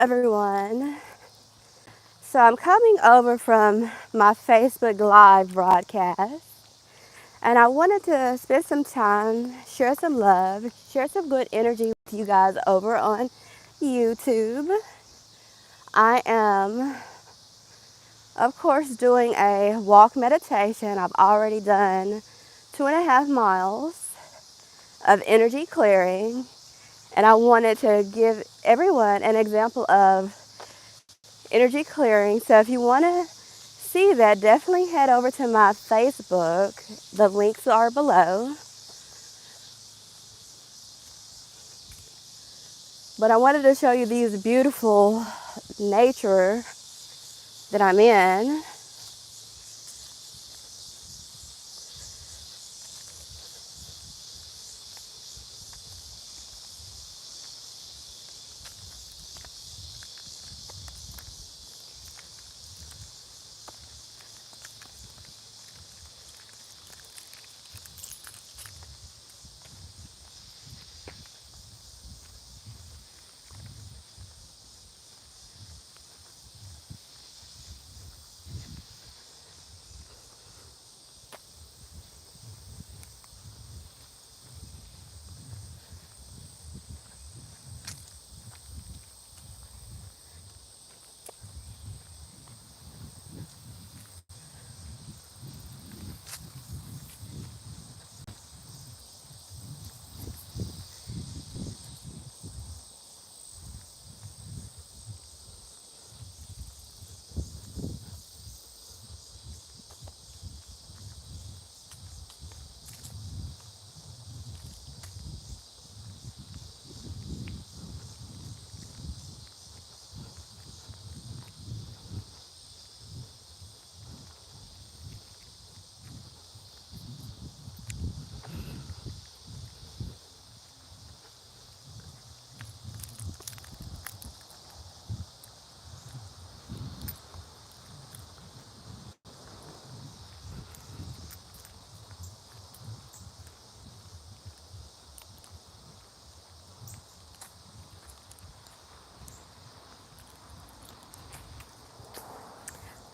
everyone. So I'm coming over from my Facebook Live broadcast, and I wanted to spend some time, share some love, share some good energy with you guys over on YouTube. I am, of course, doing a walk meditation. I've already done 2.5 miles of energy clearing, and I wanted to give everyone an example of energy clearing. So if you want to see that, definitely head over to my Facebook. The links are below. But I wanted to show you these beautiful nature that I'm in.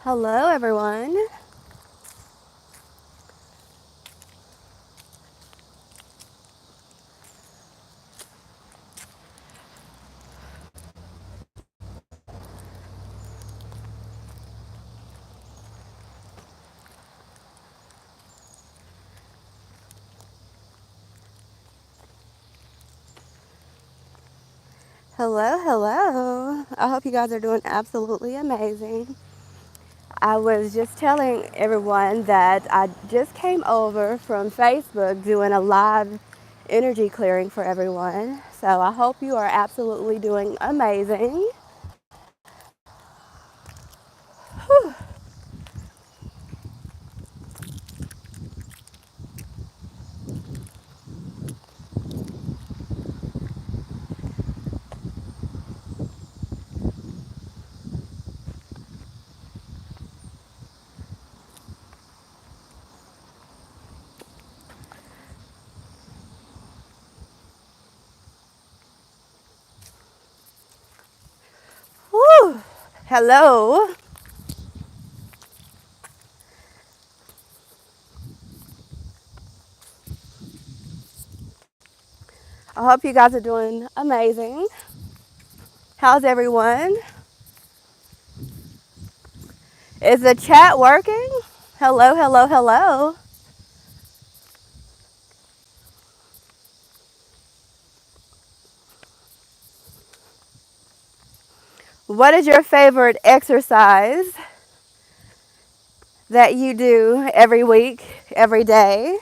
Hello, everyone. Hello, hello. I hope you guys are doing absolutely amazing. I was just telling everyone that I just came over from Facebook doing a live energy clearing for everyone. So I hope you are absolutely doing amazing. Whew. Hello. I hope you guys are doing amazing. How's everyone? Is the chat working? Hello, hello, hello. What is your favorite exercise that you do every week, every day?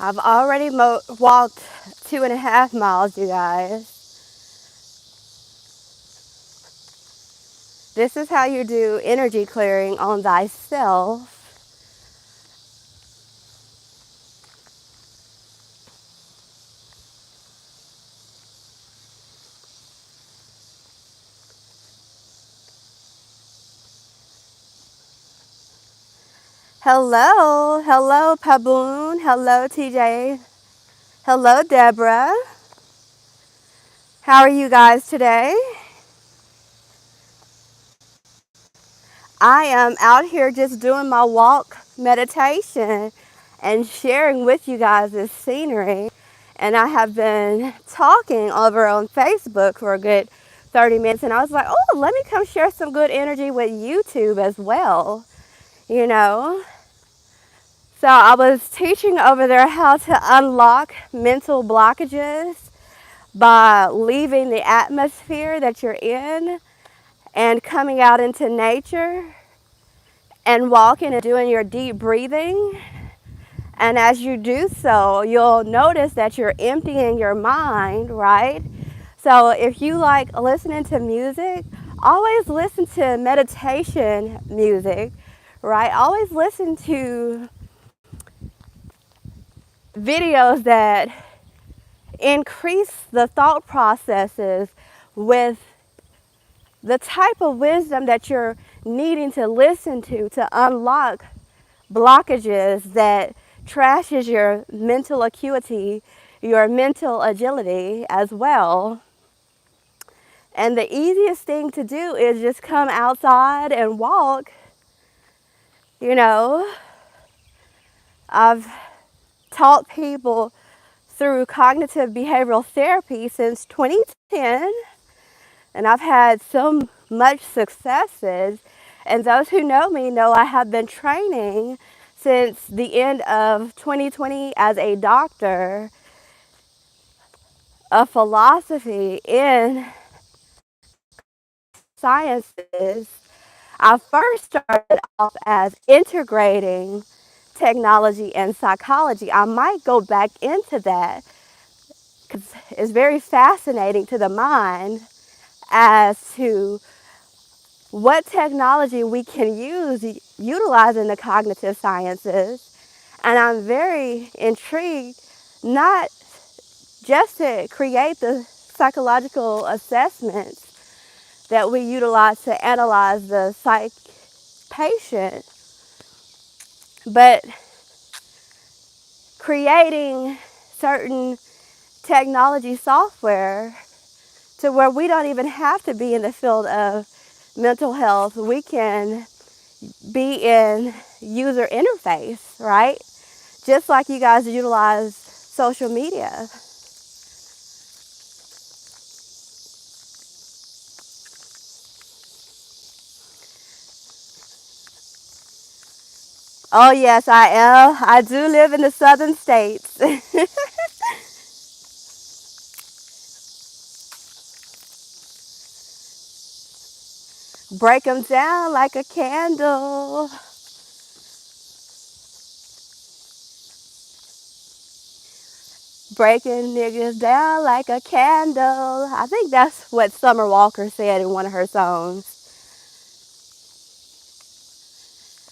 I've already walked 2.5 miles, you guys. This is how you do energy clearing on thyself. Hello, hello, Paboon. Hello, TJ. Hello, Deborah. How are you guys today? I am out here just doing my walk meditation and sharing with you guys this scenery. And I have been talking over on Facebook for a good 30 minutes. And I was like, oh, let me come share some good energy with YouTube as well, you know? So I was teaching over there how to unlock mental blockages by leaving the atmosphere that you're in and coming out into nature and walking and doing your deep breathing. And as you do so, you'll notice that you're emptying your mind, right? So if you like listening to music, always listen to meditation music, right? Always listen to videos that increase the thought processes with the type of wisdom that you're needing to listen to unlock blockages that trashes your mental acuity, your mental agility as well. And the easiest thing to do is just come outside and walk. You know, I've taught people through cognitive behavioral therapy since 2010, and I've had so much successes. And those who know me know I have been training since the end of 2020 as a doctor of philosophy in sciences. I first started off as integrating technology and psychology. I might go back into that because it's very fascinating to the mind as to what technology we can utilize in the cognitive sciences. And I'm very intrigued, not just to create the psychological assessments that we utilize to analyze the psych patient, but creating certain technology software to where we don't even have to be in the field of mental health. We can be in user interface, right? Just like you guys utilize social media. Oh yes, I am. I do live in the southern states. Break them down like a candle. Breaking niggas down like a candle. I think that's what Summer Walker said in one of her songs.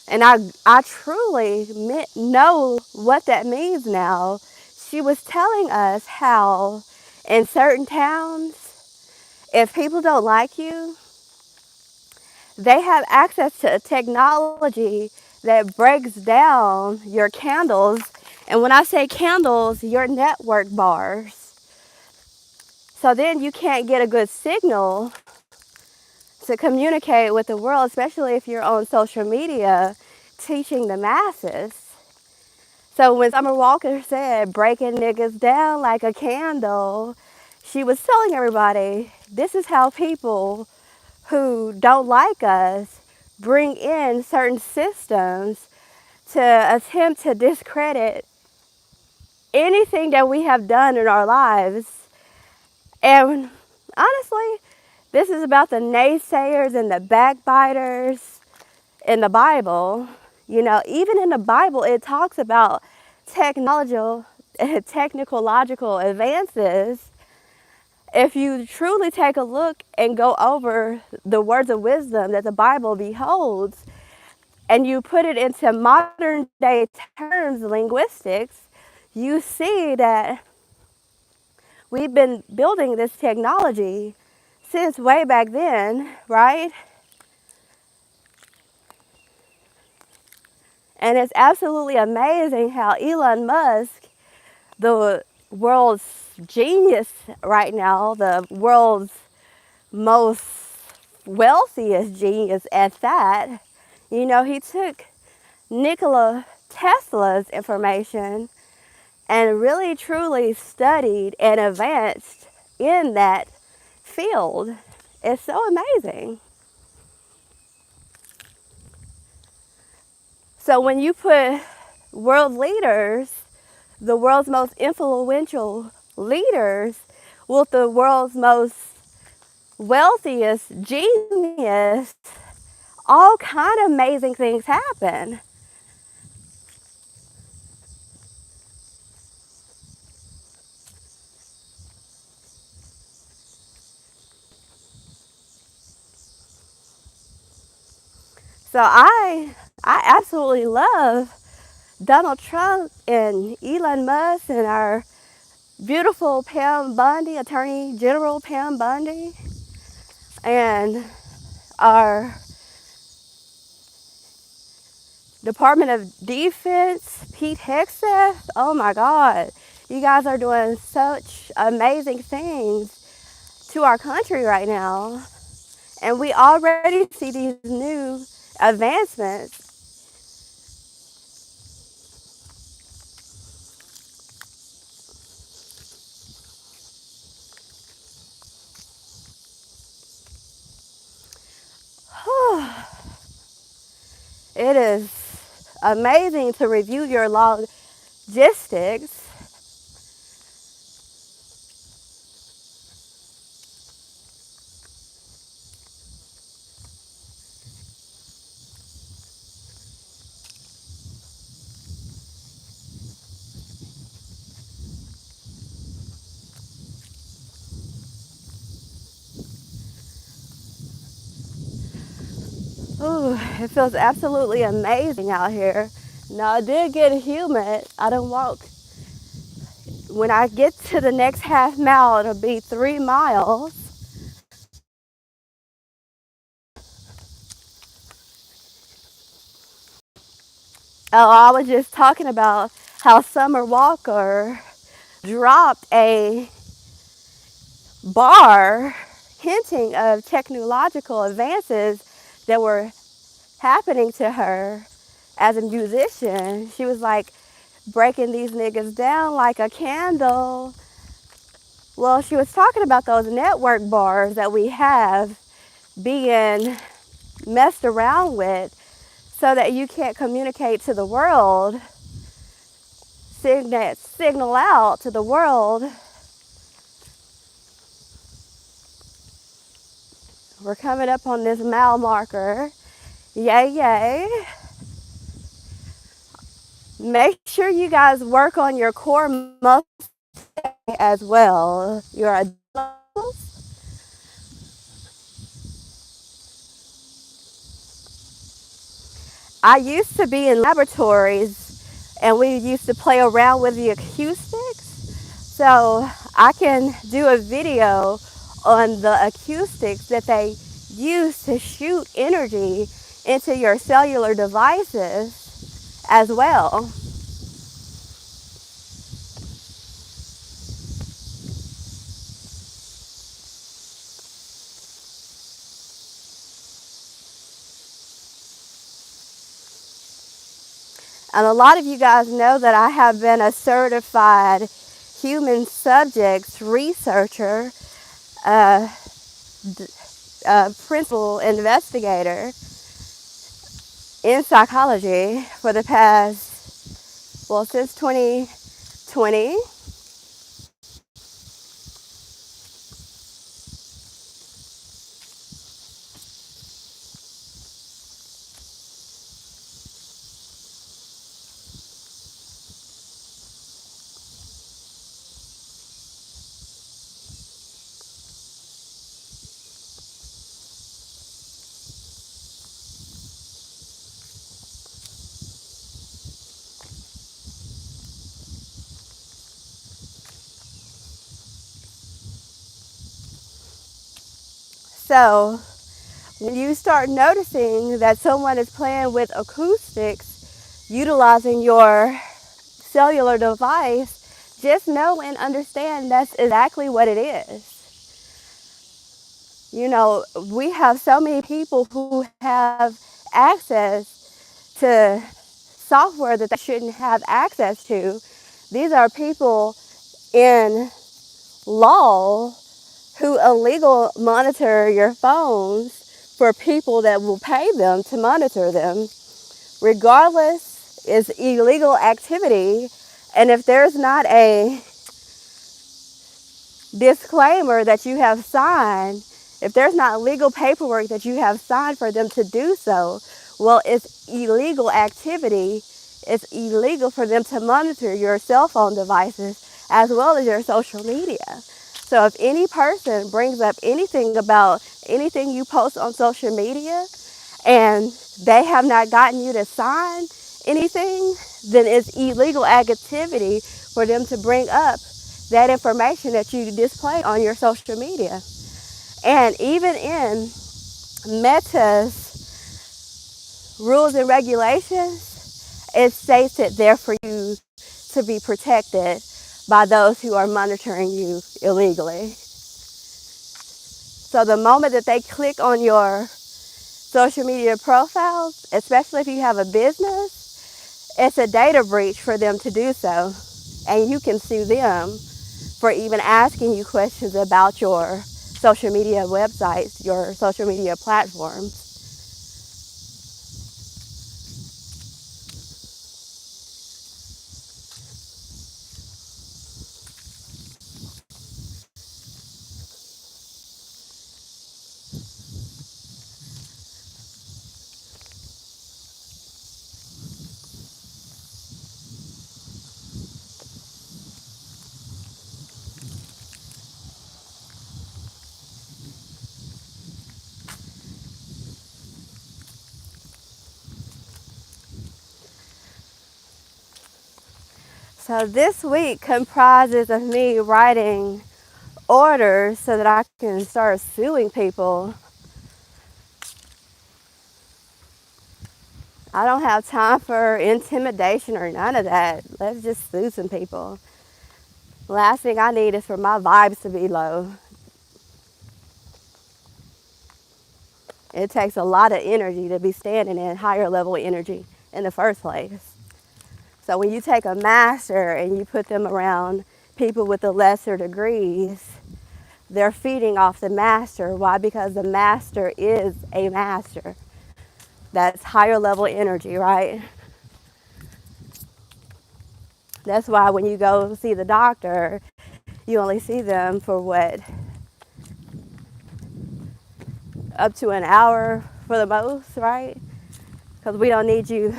And I truly know what that means now. She was telling us how in certain towns, if people don't like you, they have access to technology that breaks down your candles. And when I say candles, your network bars. So then you can't get a good signal to communicate with the world, especially if you're on social media teaching the masses. So when Summer Walker said, breaking niggas down like a candle, she was telling everybody, this is how people who don't like us bring in certain systems to attempt to discredit anything that we have done in our lives. And honestly, this is about the naysayers and the backbiters in the Bible. You know, even in the Bible, it talks about technological advances, if you truly take a look and go over the words of wisdom that the Bible beholds, and you put it into modern day terms, linguistics, you see that we've been building this technology since way back then, right? And it's absolutely amazing how Elon Musk, the world's genius right now, the world's most wealthiest genius at that, he took Nikola Tesla's information and really truly studied and advanced in that field. It's so amazing. So when you put world leaders, the world's most influential leaders, with the world's most wealthiest genius, all kind of amazing things happen. So I absolutely love Donald Trump and Elon Musk and our beautiful Pam Bondi, Attorney General Pam Bondi, and our Department of Defense, Pete Hegseth. Oh my God, you guys are doing such amazing things to our country right now. And we already see these new advancements. It is amazing to review your logistics. Ooh, it feels absolutely amazing out here. Now, I did get humid. I don't walk. When I get to the next half mile, it'll be 3 miles. Oh, I was just talking about how Summer Walker dropped a bar hinting of technological advances that were happening to her as a musician. She was like breaking these niggas down like a candle. Well, she was talking about those network bars that we have being messed around with so that you can't communicate to the world, signal out to the world. We're coming up on this mile marker. Yay, yay. Make sure you guys work on your core muscles as well. Your adults. I used to be in laboratories and we used to play around with the acoustics. So I can do a video on the acoustics that they use to shoot energy into your cellular devices as well. And a lot of you guys know that I have been a certified human subjects researcher, uh, principal investigator in psychology for the past, well, since 2020. So when you start noticing that someone is playing with acoustics, utilizing your cellular device, just know and understand that's exactly what it is. You know, we have so many people who have access to software that they shouldn't have access to. These are people in law who illegal monitor your phones for people that will pay them to monitor them. Regardless, it's illegal activity. And if there's not a disclaimer that you have signed, if there's not legal paperwork that you have signed for them to do so, well, it's illegal activity. It's illegal for them to monitor your cell phone devices as well as your social media. So if any person brings up anything about anything you post on social media and they have not gotten you to sign anything, then it's illegal activity for them to bring up that information that you display on your social media. And even in Meta's rules and regulations, it states it there for you to be protected by those who are monitoring you illegally. So the moment that they click on your social media profiles, especially if you have a business, it's a data breach for them to do so. And you can sue them for even asking you questions about your social media websites, your social media platforms. So this week comprises of me writing orders so that I can start suing people. I don't have time for intimidation or none of that. Let's just sue some people. Last thing I need is for my vibes to be low. It takes a lot of energy to be standing in higher level energy in the first place. So when you take a master and you put them around people with the lesser degrees, they're feeding off the master. Why? Because the master is a master. That's higher level energy, right? That's why when you go see the doctor, you only see them for what? Up to an hour for the most, right? Because we don't need you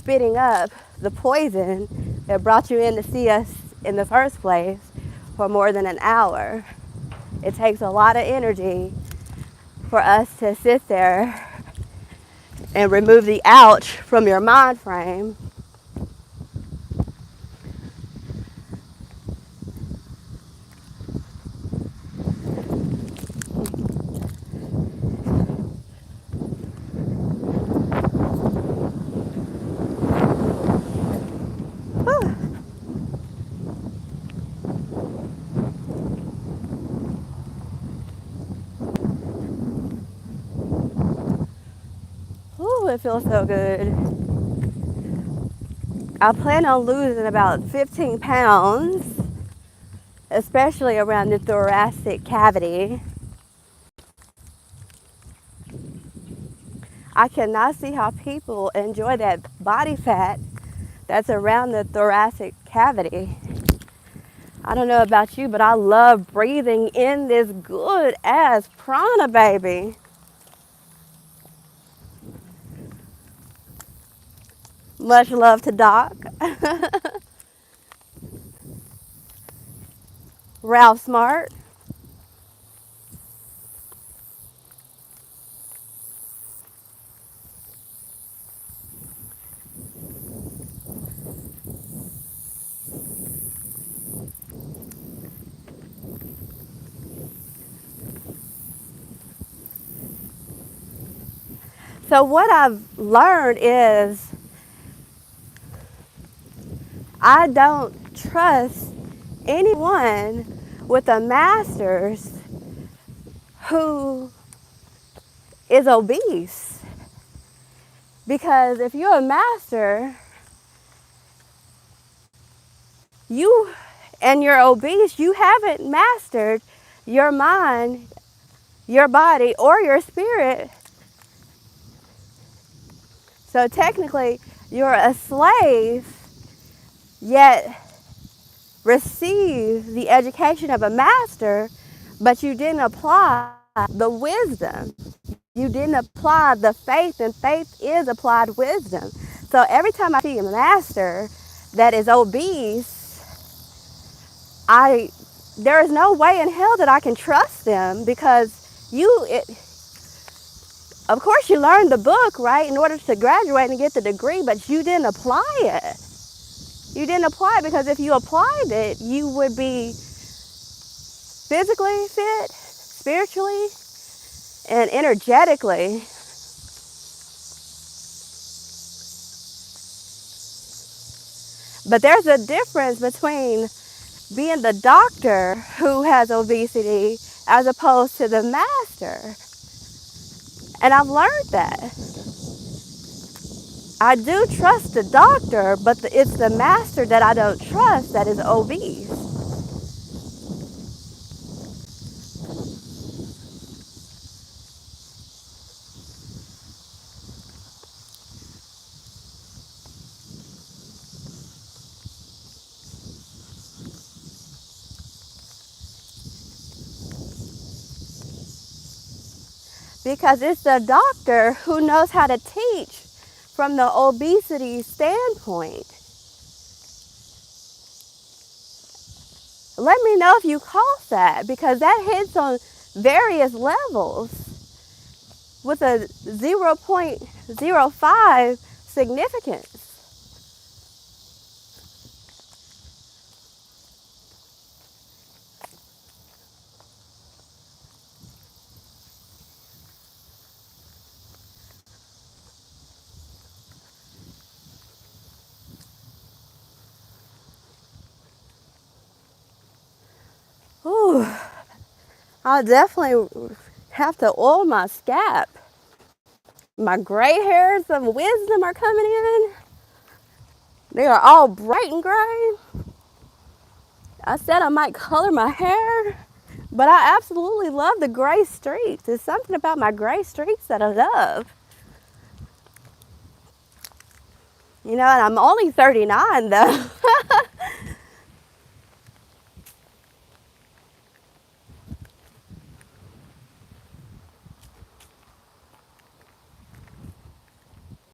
spitting up the poison that brought you in to see us in the first place for more than an hour. It takes a lot of energy for us to sit there and remove the ouch from your mind frame. Ooh, it feels so good. I plan on losing about 15 pounds, especially around the thoracic cavity. I cannot see how people enjoy that body fat that's around the thoracic cavity. I don't know about you, but I love breathing in this good ass prana, baby. Much love to Doc. Ralph Smart. So what I've learned is I don't trust anyone with a master's who is obese. Because if you're a master, and you're obese, you haven't mastered your mind, your body, or your spirit. So technically, you're a slave, yet receive the education of a master, but you didn't apply the wisdom. You didn't apply the faith, and faith is applied wisdom. So every time I see a master that is obese, there is no way in hell that I can trust them, because of course you learned the book, right, in order to graduate and get the degree, but you didn't apply it. You didn't apply it, because if you applied it, you would be physically fit, spiritually, and energetically. But there's a difference between being the doctor who has obesity as opposed to the master. And I've learned that. I do trust the doctor, but it's the master that I don't trust that is obese. Because it's the doctor who knows how to teach from the obesity standpoint. Let me know if you caught that, because that hits on various levels with a 0.05 significance. Ooh, I'll definitely have to oil my scalp. My gray hairs of wisdom are coming in. They are all bright and gray. I said I might color my hair, but I absolutely love the gray streaks. There's something about my gray streaks that I love. You know, and I'm only 39 though.